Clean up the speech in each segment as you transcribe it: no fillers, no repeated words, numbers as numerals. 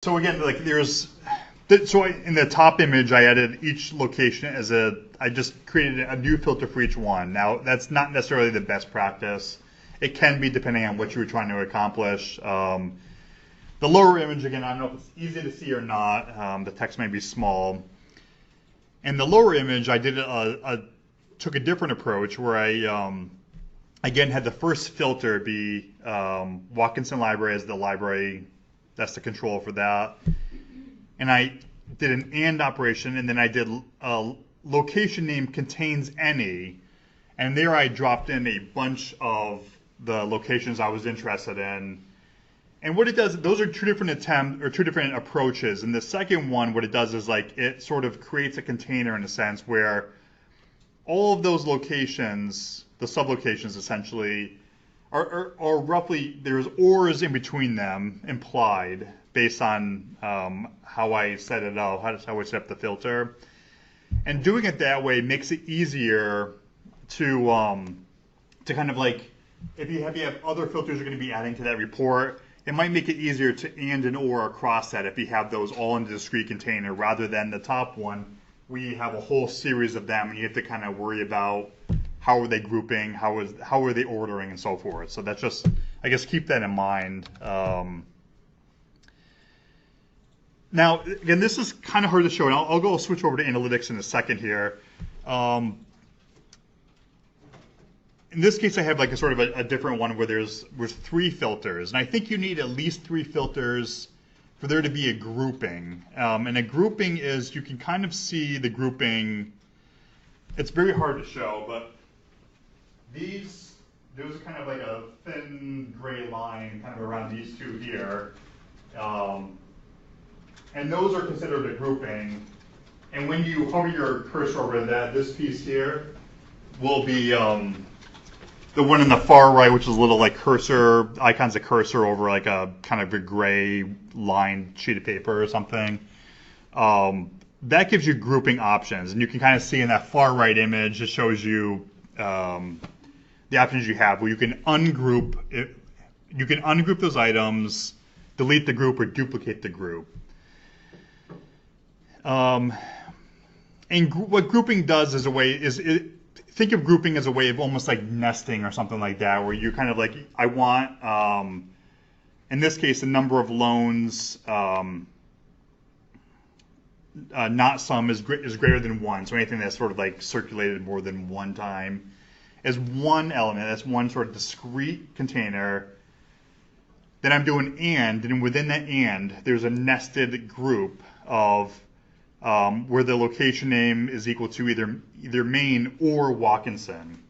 So again, like in the top image, I added each location I just created a new filter for each one. Now, that's not necessarily the best practice. It can be depending on what you were trying to accomplish. The lower image, again, I don't know if it's easy to see or not. The text may be small. In the lower image, I took a different approach where I, again, had the first filter be Watkinson Library as the library. That's the control for that. And I did an AND operation, and then I did a location name contains any. And there I dropped in a bunch of the locations I was interested in. And what it does, those are two different approaches. And the second one, what it does is like it sort of creates a container in a sense where all of those locations, the sublocations essentially, are roughly, there's ORs in between them implied based on how I set it up, how I set up the filter. And doing it that way makes it easier to kind of like, if you have other filters you're going to be adding to that report, it might make it easier to and an or across that if you have those all in a discrete container rather than the top one. We have a whole series of them, and you have to kind of worry about how are they grouping, how are they ordering, and so forth. So that's just, I guess, keep that in mind. Now, again, this is kind of hard to show, and I'll switch over to analytics in a second here. In this case, I have like a sort of a different one where there's three filters, and I think you need at least three filters for there to be a grouping. And a grouping is, you can kind of see the grouping. It's very hard to show, but there's kind of like a thin gray line kind of around these two here. And those are considered a grouping. And when you hover your cursor over that, this piece here will be the one in the far right, which is a little like cursor, icons of cursor over like a kind of a gray lined sheet of paper or something. That gives you grouping options, and you can kind of see in that far right image, it shows you the options you have where you can ungroup it. You can ungroup those items, delete the group, or duplicate the group. And what grouping does is think of grouping as a way of almost like nesting or something like that, where you kind of like, I want, in this case, the number of loans, not sum is greater than 1. So anything that's sort of like circulated more than one time is one element. That's one sort of discrete container. Then I'm doing and within that and, there's a nested group of where the location name is equal to either main or Watkinson.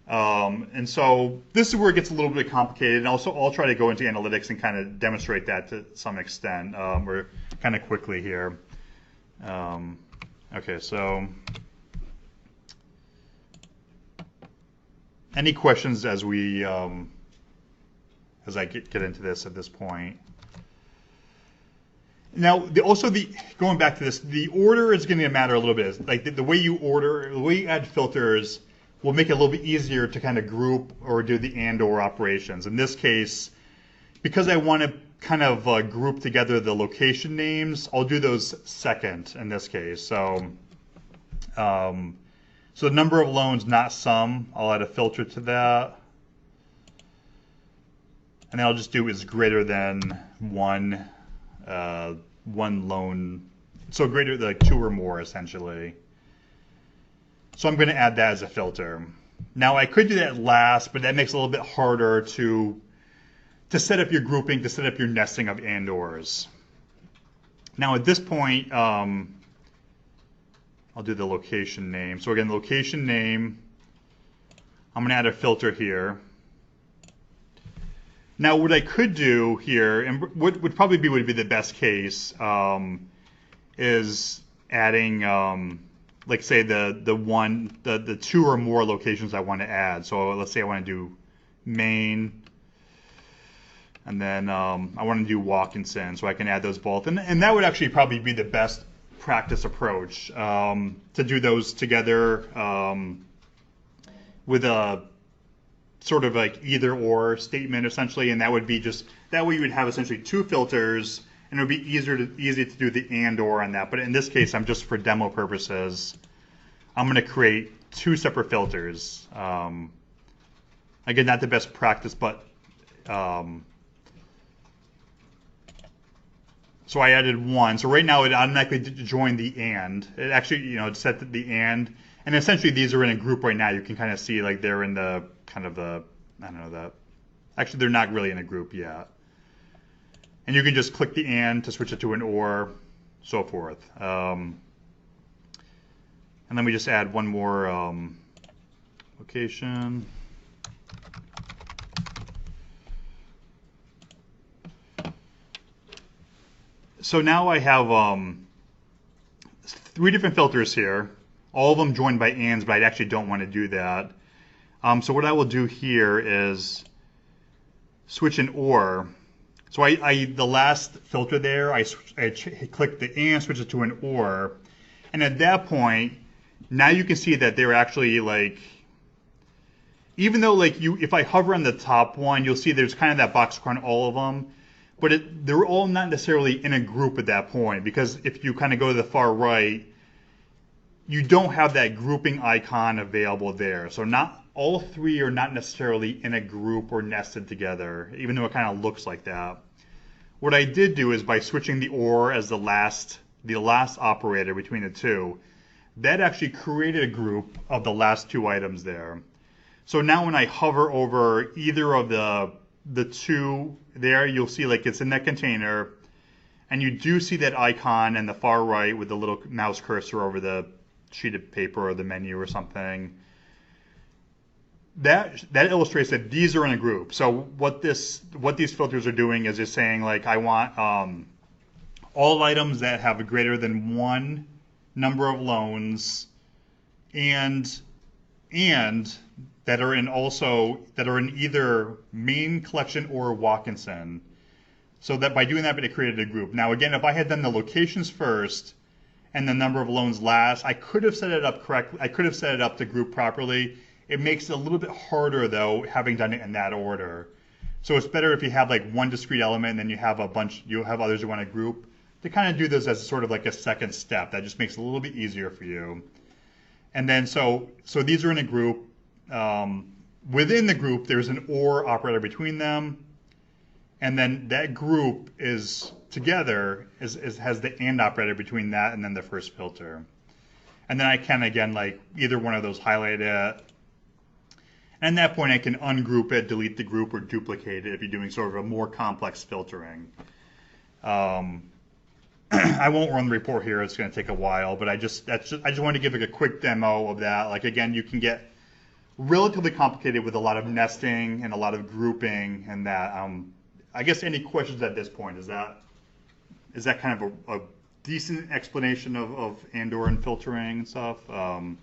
And so this is where it gets a little bit complicated. And also, I'll try to go into analytics and kind of demonstrate that to some extent, or kind of quickly here. Okay, so any questions as I get into this at this point? Now, going back to this, the order is going to matter a little bit. Like the way you order, the way you add filters will make it a little bit easier to kind of group or do the and/or operations. In this case, because I want to kind of group together the location names, I'll do those second in this case. So, so the number of loans, not sum, I'll add a filter to that. And then I'll just do is greater than 1. One loan, so greater than like 2 or more essentially. So I'm going to add that as a filter. Now I could do that last, but that makes it a little bit harder to set up your grouping, to set up your nesting of and/ors. Now at this point, I'll do the location name. So again, location name, I'm going to add a filter here. Now, what I could do here, and what would probably be the best case, is adding, like say the 2 or more locations I want to add. So let's say I want to do main, and then I want to do Watkinson, so I can add those both, and that would actually probably be the best practice approach, to do those together with a sort of like either or statement essentially, and that would be just, that way you would have essentially 2 filters, and it would be easy to do the and or on that. But in this case, I'm just for demo purposes, I'm going to create two separate filters. Again, not the best practice, but so I added one. So right now it automatically joined the and. It actually, it set the and essentially these are in a group right now. You can kind of see like they're in the kind of the, I don't know, that. Actually, they're not really in a group yet. And you can just click the and to switch it to an or, so forth. And then we just add one more location. So now I have 3 different filters here, all of them joined by ands, but I actually don't want to do that. So what I will do here is switch an or. So the last filter there, I click the and, switch it to an or, and at that point, now you can see that they're actually like, even though like if I hover on the top one, you'll see there's kind of that box around all of them. But they're all not necessarily in a group at that point, because if you kind of go to the far right, you don't have that grouping icon available there. So not all 3 are not necessarily in a group or nested together, even though it kind of looks like that. What I did do is by switching the or as the last operator between the 2, that actually created a group of the last 2 items there. So now when I hover over either of the 2 there, you'll see like it's in that container, and you do see that icon in the far right with the little mouse cursor over the sheet of paper or the menu or something. That illustrates that these are in a group. So what these filters are doing is just saying like I want all items that have a greater than 1 number of loans and that are in either main collection or Watkinson. So that by doing that, it created a group. Now again, if I had done the locations first and the number of loans last, I could have set it up correctly. I could have set it up to group properly. It makes it a little bit harder though, having done it in that order. So it's better if you have like one discrete element and then you have others you want to group, to kind of do this as sort of like a second step. That just makes it a little bit easier for you. And then so these are in a group. Within the group, there's an or operator between them, and then that group is together has the and operator between that and then the first filter. And then I can again like either one of those highlight it. And at that point, I can ungroup it, delete the group, or duplicate it if you're doing sort of a more complex filtering. I won't run the report here; it's going to take a while. But I just wanted to give like a quick demo of that. Like again, you can get relatively complicated with a lot of nesting and a lot of grouping and that. I guess any questions at this point? Is that kind of a decent explanation of and/or and filtering and stuff? All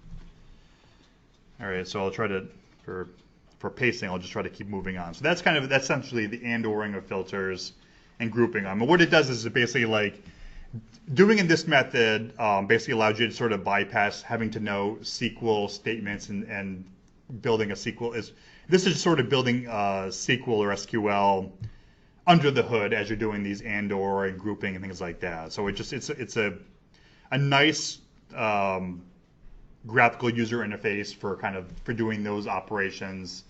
right, so I'll try to for pacing, I'll just try to keep moving on. So that's essentially the and/oring of filters and grouping them. And what it does is it basically like doing in this method basically allows you to sort of bypass having to know SQL statements and building a SQL. This is sort of building SQL or SQL under the hood as you're doing these and/or and grouping and things like that. So it's a nice graphical user interface for doing those operations